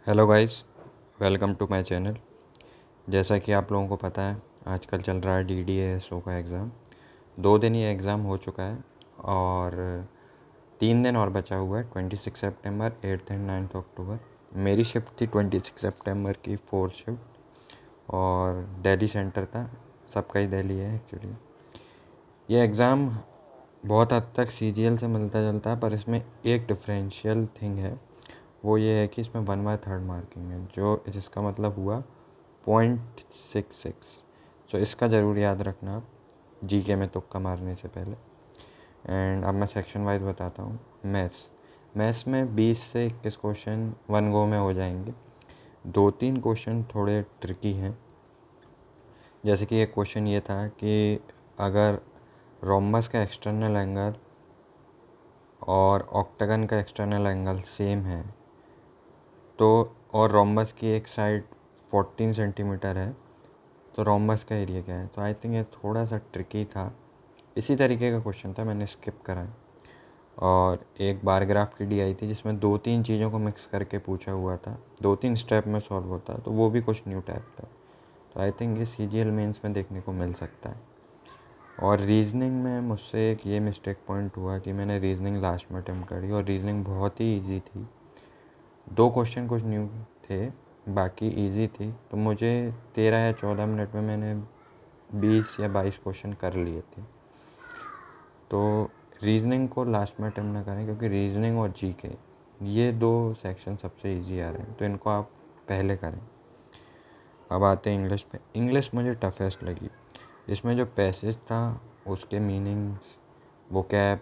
Hello guys, welcome to my channel. जैसा कि आप लोगों को पता है, आजकल चल रहा है DDASO का एग्ज़ाम। 2 दिन ये एग्ज़ाम हो चुका है और 3 दिन और बचा हुआ है, 26 सितंबर, 8th एंड 9th अक्टूबर। मेरी शिफ्ट थी 26 सितंबर की 4th शिफ्ट और दिल्ली सेंटर था। सबका ही दिल्ली है एक्चुअली। ये एग्ज़ाम बहुत हद तक CGL से मिलता जुलता है, पर इसमें एक डिफरेंशियल थिंग है। वो ये है कि इसमें 1/3 मार्किंग है, जिसका मतलब हुआ 0.66। सो इसका ज़रूर याद रखना आप GK में तुक्का मारने से पहले। एंड अब मैं सेक्शन वाइज बताता हूँ। मैथ्स में 20 से 21 क्वेश्चन 1 गो में हो जाएंगे। 2-3 क्वेश्चन थोड़े ट्रिकी हैं। जैसे कि एक क्वेश्चन ये था कि अगर रोम्बस का एक्सटर्नल एंगल और ऑक्टागन का एक्सटर्नल एंगल सेम है तो, और रोम्बस की एक साइड 14 सेंटीमीटर है, तो रोम्बस का एरिया क्या है। तो आई थिंक ये थोड़ा सा ट्रिकी था। इसी तरीके का क्वेश्चन था, मैंने स्किप करा है। और एक बार ग्राफ की डी आई थी जिसमें 2-3 चीज़ों को मिक्स करके पूछा हुआ था, 2-3 स्टेप में सॉल्व होता, तो वो भी कुछ न्यू टाइप था। तो आई थिंक ये CGL मेंस में देखने को मिल सकता है। और रीजनिंग में मुझसे एक ये मिस्टेक पॉइंट हुआ कि मैंने रीजनिंग लास्ट में अटैम्प्ट करी और रीजनिंग बहुत ही ईजी थी। 2 क्वेश्चन कुछ न्यू थे, बाकी इजी थी। तो मुझे 13 या 14 मिनट में मैंने 20 या 22 क्वेश्चन कर लिए थे। तो रीजनिंग को लास्ट में अटेम्प्ट ना करें, क्योंकि रीजनिंग और GK ये 2 सेक्शन सबसे इजी आ रहे हैं, तो इनको आप पहले करें। अब आते हैं इंग्लिश पे। इंग्लिश मुझे टफेस्ट लगी। इसमें जो पैसेज था उसके मीनिंग्स, वोकैब,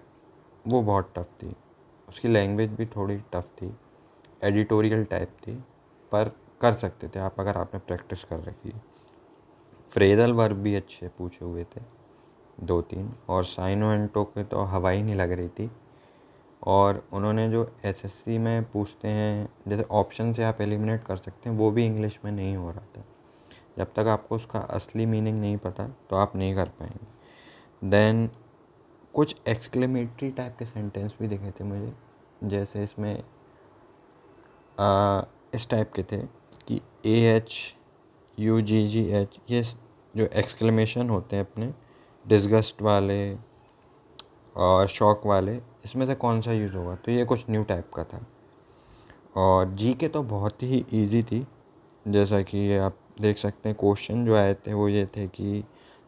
वो बहुत टफ थी। उसकी लैंग्वेज भी थोड़ी टफ थी, एडिटोरियल टाइप थी, पर कर सकते थे आप अगर आपने प्रैक्टिस कर रखी। फ्रेजल वर्ब भी अच्छे पूछे हुए थे 2-3, और साइनो एंटो के तो हवा ही नहीं लग रही थी। और उन्होंने जो SSC में पूछते हैं, जैसे ऑप्शन से आप एलिमिनेट कर सकते हैं, वो भी इंग्लिश में नहीं हो रहा था। जब तक आपको उसका असली मीनिंग नहीं पता तो आप नहीं कर पाएंगे। देन कुछ एक्सक्लेमेटरी टाइप के सेंटेंस भी दिखे थे मुझे, जैसे इसमें इस टाइप के थे कि AHUGGH, ये जो एक्सक्लेमेशन होते हैं अपने डिस्गस्ट वाले और शॉक वाले, इसमें से कौन सा यूज़ होगा। तो ये कुछ न्यू टाइप का था। और GK तो बहुत ही इजी थी। जैसा कि ये आप देख सकते हैं, क्वेश्चन जो आए थे वो ये थे कि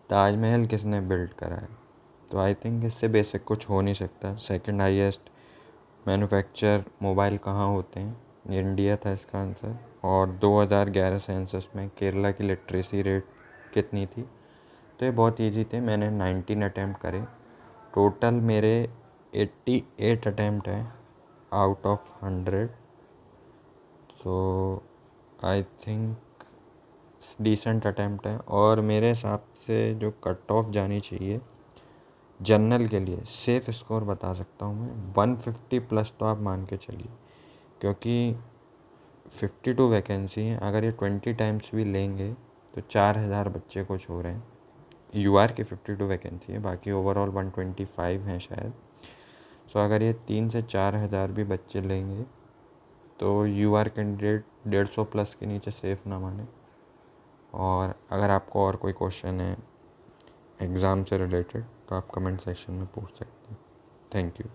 ताजमहल किसने बिल्ड करा है। तो आई थिंक इससे बेसिक कुछ हो नहीं सकता। सेकंड हाईएस्ट मैन्युफैक्चर मोबाइल कहाँ होते हैं, ये इंडिया था इसका आंसर। और 2011 सेंसस में केरला की लिटरेसी रेट कितनी थी। तो ये बहुत इजी थे। मैंने 19 अटैम्प्ट करे। टोटल मेरे 88 अटैम्प्ट हैं out of 100। So I think decent attempt है। और मेरे हिसाब से जो कट ऑफ जानी चाहिए जनरल के लिए, सेफ स्कोर बता सकता हूँ मैं, 150 प्लस तो आप मान के चलिए, क्योंकि 52 वैकेंसी हैं। अगर ये 20 टाइम्स भी लेंगे तो 4000 बच्चे को छो रहे हैं। UR की 52 वैकेंसी है, बाकी ओवरऑल 125 हैं शायद। सो अगर ये 3 से 4000 भी बच्चे लेंगे तो UR कैंडिडेट 150 प्लस के नीचे सेफ ना माने। और अगर आपको और कोई क्वेश्चन है एग्ज़ाम से रिलेटेड तो आप कमेंट सेक्शन में पूछ सकते हैं। Thank you.